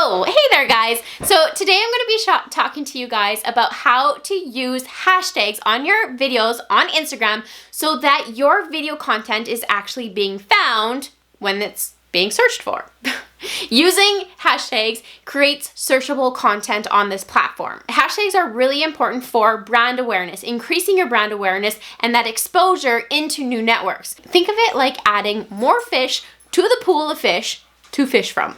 Oh, hey there guys. So today I'm going to be talking to you guys about how to use hashtags on your videos on Instagram so that your video content is actually being found when it's being searched for. Using hashtags creates searchable content on this platform. Hashtags are really important for brand awareness, increasing your brand awareness and that exposure into new networks. Think of it like adding more fish to the pool of fish to fish from.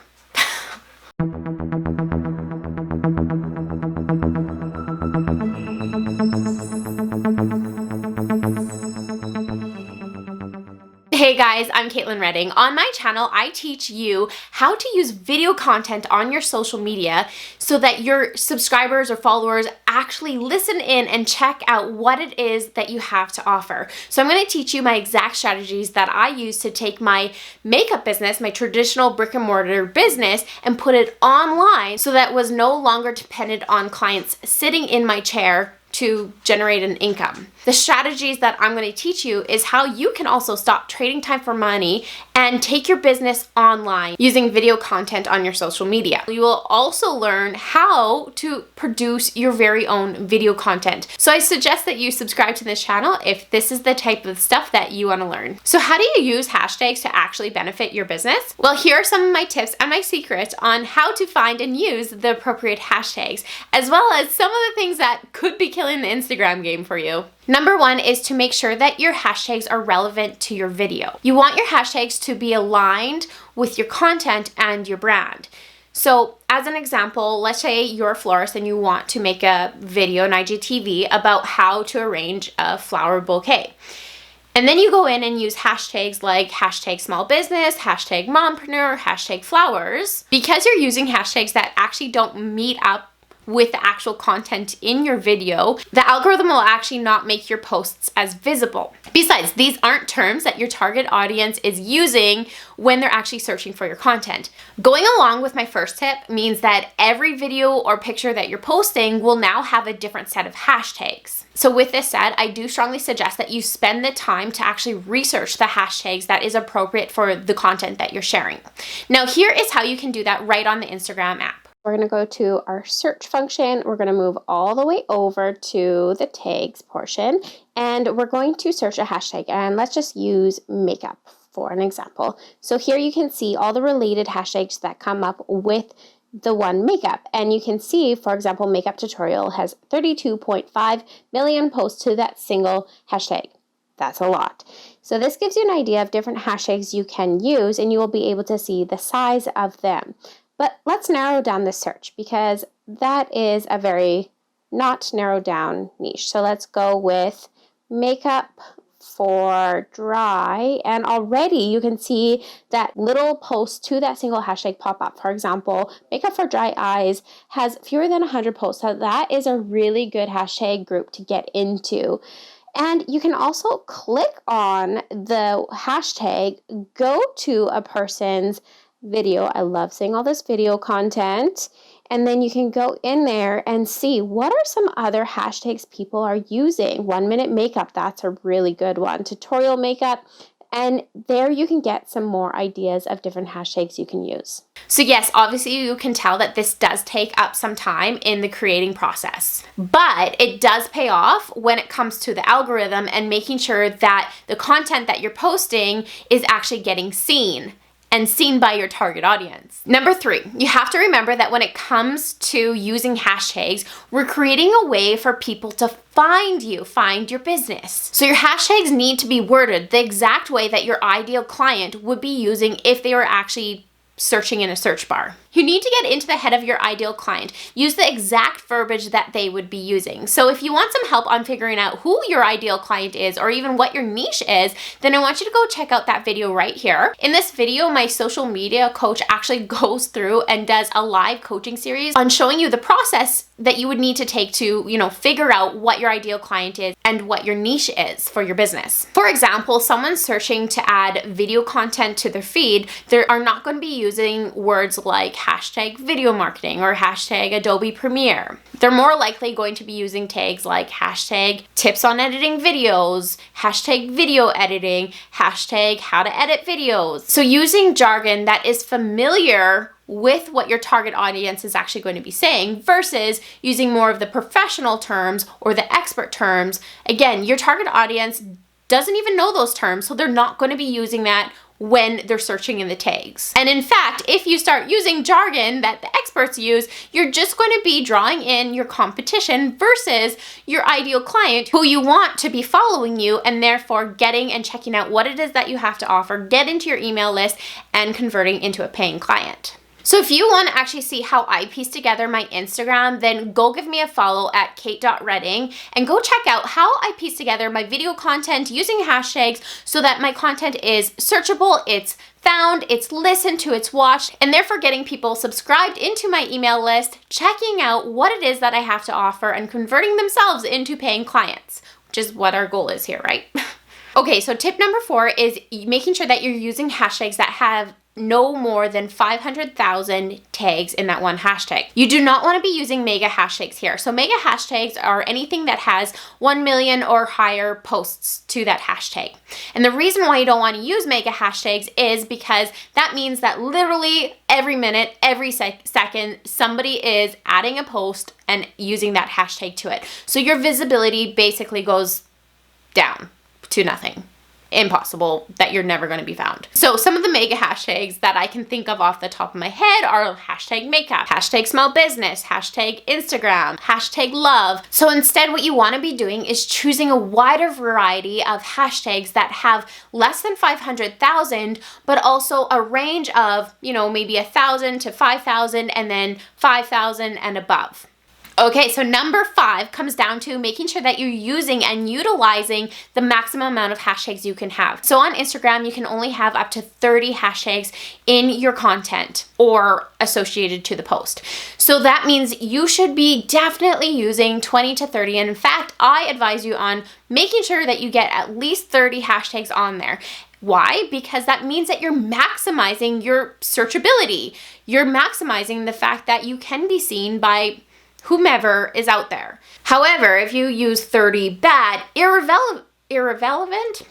Hey guys, I'm Caitlin Redding. On my channel, I teach you how to use video content on your social media so that your subscribers or followers actually listen in and check out what it is that you have to offer. So I'm going to teach you my exact strategies that I use to take my makeup business, my traditional brick and mortar business, and put it online so that it was no longer dependent on clients sitting in my chair to generate an income. The strategies that I'm going to teach you is how you can also stop trading time for money and take your business online using video content on your social media. You will also learn how to produce your very own video content. So I suggest that you subscribe to this channel if this is the type of stuff that you want to learn. So how do you use hashtags to actually benefit your business? Well, here are some of my tips and my secrets on how to find and use the appropriate hashtags, as well as some of the things that could be killing the Instagram game for you. Number one is to make sure that your hashtags are relevant to your video. You want your hashtags to be aligned with your content and your brand. So as an example, let's say you're a florist and you want to make a video on IGTV about how to arrange a flower bouquet. And then you go in and use hashtags like hashtag small business, hashtag mompreneur, hashtag flowers. Because you're using hashtags that actually don't meet up with the actual content in your video, the algorithm will actually not make your posts as visible. Besides, these aren't terms that your target audience is using when they're actually searching for your content. Going along with my first tip means that every video or picture that you're posting will now have a different set of hashtags. So with this said, I do strongly suggest that you spend the time to actually research the hashtags that is appropriate for the content that you're sharing. Now, here is how you can do that right on the Instagram app. We're going to go to our search function. We're going to move all the way over to the tags portion, and we're going to search a hashtag, and let's just use makeup for an example. So here you can see all the related hashtags that come up with the one makeup, and you can see, for example, makeup tutorial has 32.5 million posts to that single hashtag. That's a lot. So this gives you an idea of different hashtags you can use, and you will be able to see the size of them. But let's narrow down the search because that is a very not narrowed down niche. So let's go with makeup for dry, and already you can see that little post to that single hashtag pop up. For example, makeup for dry eyes has fewer than 100 posts. So that is a really good hashtag group to get into. And you can also click on the hashtag, go to a person's video. I love seeing all this video content. And then you can go in there and see what are some other hashtags people are using. 1 minute makeup, that's a really good one. Tutorial makeup. And there you can get some more ideas of different hashtags you can use. So yes, obviously you can tell that this does take up some time in the creating process, but it does pay off when it comes to the algorithm and making sure that the content that you're posting is actually getting seen and seen by your target audience. Number three, you have to remember that when it comes to using hashtags, we're creating a way for people to find you, find your business. So your hashtags need to be worded the exact way that your ideal client would be using if they were actually searching in a search bar. You need to get into the head of your ideal client. Use the exact verbiage that they would be using. So if you want some help on figuring out who your ideal client is or even what your niche is, then I want you to go check out that video right here. In this video, my social media coach actually goes through and does a live coaching series on showing you the process that you would need to take to, figure out what your ideal client is and what your niche is for your business. For example, someone searching to add video content to their feed, they are not going to be using words like hashtag video marketing or hashtag Adobe Premiere. They're more likely going to be using tags like hashtag tips on editing videos, hashtag video editing, hashtag how to edit videos. So using jargon that is familiar with what your target audience is actually going to be saying versus using more of the professional terms or the expert terms. Again, your target audience doesn't even know those terms, so they're not going to be using that when they're searching in the tags. And in fact, if you start using jargon that the experts use, you're just going to be drawing in your competition versus your ideal client who you want to be following you and therefore getting and checking out what it is that you have to offer, get into your email list, and converting into a paying client. So if you want to actually see how I piece together my Instagram, then go give me a follow at kate.redding and go check out how I piece together my video content using hashtags so that my content is searchable, it's found, it's listened to, it's watched, and therefore getting people subscribed into my email list, checking out what it is that I have to offer and converting themselves into paying clients, which is what our goal is here, right? Okay, so tip number 4 is making sure that you're using hashtags that have no more than 500,000 tags in that one hashtag. You do not want to be using mega hashtags here. So mega hashtags are anything that has 1 million or higher posts to that hashtag. And the reason why you don't want to use mega hashtags is because that means that literally every minute, every second, somebody is adding a post and using that hashtag to it. So your visibility basically goes down to nothing. Impossible, that you're never going to be found. So some of the mega hashtags that I can think of off the top of my head are hashtag makeup, hashtag small business, hashtag Instagram, hashtag love. So instead what you want to be doing is choosing a wider variety of hashtags that have less than 500,000, but also a range of, maybe 1,000 to 5,000 and then 5,000 and above. Okay, so number 5 comes down to making sure that you're using and utilizing the maximum amount of hashtags you can have. So on Instagram, you can only have up to 30 hashtags in your content or associated to the post. So that means you should be definitely using 20 to 30. And in fact, I advise you on making sure that you get at least 30 hashtags on there. Why? Because that means that you're maximizing your searchability. You're maximizing the fact that you can be seen by whomever is out there. However, if you use 30 bad, irrelevant.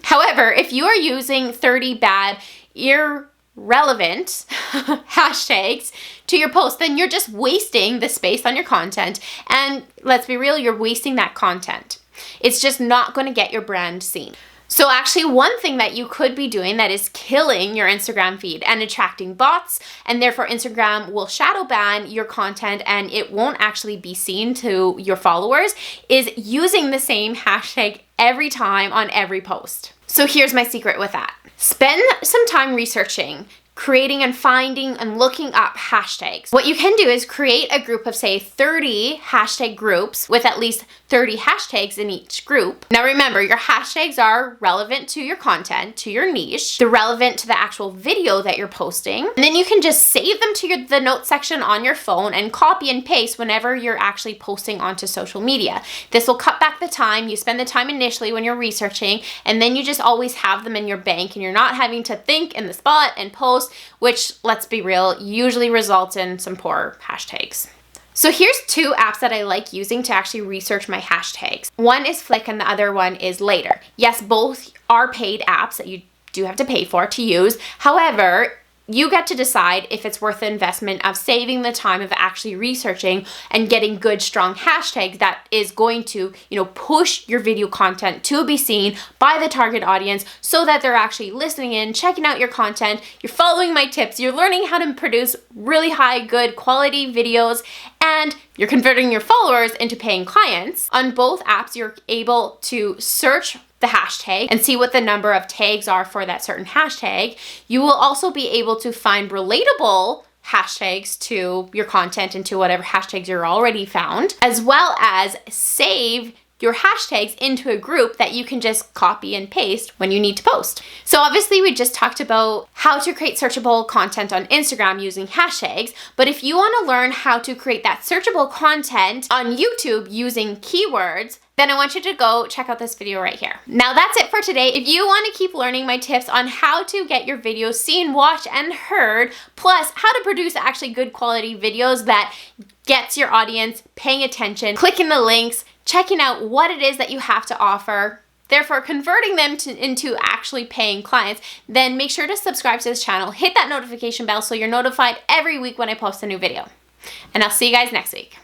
However, if you are using 30 bad, irrelevant hashtags to your post, then you're just wasting the space on your content. And let's be real, you're wasting that content. It's just not going to get your brand seen. So actually one thing that you could be doing that is killing your Instagram feed and attracting bots, and therefore Instagram will shadow ban your content and it won't actually be seen to your followers, is using the same hashtag every time on every post. So here's my secret with that. Spend some time researching, creating and finding and looking up hashtags. What you can do is create a group of, say, 30 hashtag groups with at least 30 hashtags in each group. Now remember, your hashtags are relevant to your content, to your niche. They're relevant to the actual video that you're posting. And then you can just save them to the notes section on your phone and copy and paste whenever you're actually posting onto social media. This will cut back the time. You spend the time initially when you're researching, and then you just always have them in your bank and you're not having to think in the spot and post, which, let's be real, usually results in some poor hashtags. So here's 2 apps that I like using to actually research my hashtags. One is Flick and the other one is Later. Yes, both are paid apps that you do have to pay for to use. However, you get to decide if it's worth the investment of saving the time of actually researching and getting good, strong hashtags that is going to, push your video content to be seen by the target audience so that they're actually listening in, checking out your content, you're following my tips, you're learning how to produce really high, good quality videos, and you're converting your followers into paying clients. On both apps, you're able to search the hashtag and see what the number of tags are for that certain hashtag. You will also be able to find relatable hashtags to your content and to whatever hashtags you're already found, as well as save your hashtags into a group that you can just copy and paste when you need to post. So obviously we just talked about how to create searchable content on Instagram using hashtags, but if you want to learn how to create that searchable content on YouTube using keywords, then I want you to go check out this video right here. Now that's it for today. If you want to keep learning my tips on how to get your videos seen, watched, and heard, plus how to produce actually good quality videos that gets your audience paying attention, clicking the links, checking out what it is that you have to offer, therefore converting them into actually paying clients, then make sure to subscribe to this channel, hit that notification bell so you're notified every week when I post a new video. And I'll see you guys next week.